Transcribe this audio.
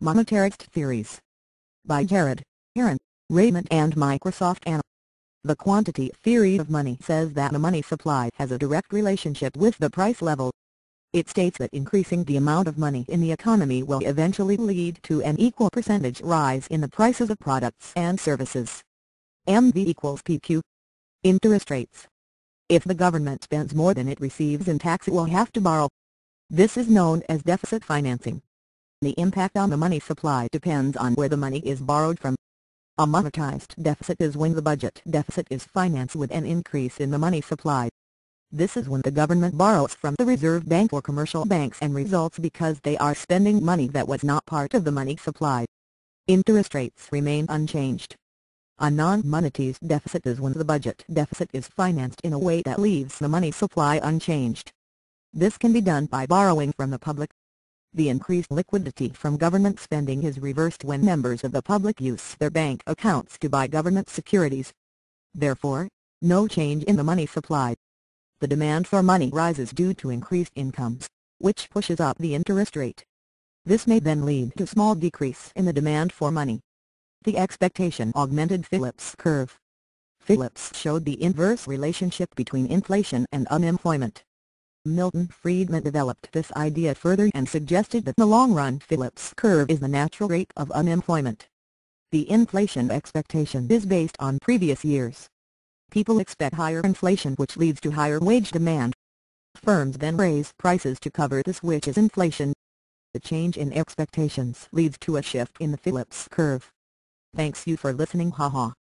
Monetarist Theories by Jared, Aaron, Raymond and Microsoft Anna. The quantity theory of money says that the money supply has a direct relationship with the price level. It states that increasing the amount of money in the economy will eventually lead to an equal percentage rise in the prices of products and services. MV equals PQ. Interest rates. If the government spends more than it receives in tax, it will have to borrow. This is known as deficit financing. The impact on the money supply depends on where the money is borrowed from. A monetized deficit is when the budget deficit is financed with an increase in the money supply. This is when the government borrows from the Reserve Bank or commercial banks and results because they are spending money that was not part of the money supply. Interest rates remain unchanged. A non-monetized deficit is when the budget deficit is financed in a way that leaves the money supply unchanged. This can be done by borrowing from the public. The increased liquidity from government spending is reversed when members of the public use their bank accounts to buy government securities. Therefore, no change in the money supply. The demand for money rises due to increased incomes, which pushes up the interest rate. This may then lead to small decrease in the demand for money. The expectation augmented Phillips curve. Phillips showed the inverse relationship between inflation and unemployment. Milton Friedman developed this idea further and suggested that in the long-run Phillips curve is the natural rate of unemployment. The inflation expectation is based on previous years. People expect higher inflation, which leads to higher wage demand. Firms then raise prices to cover this, which is inflation. The change in expectations leads to a shift in the Phillips curve. Thanks you for listening. Haha.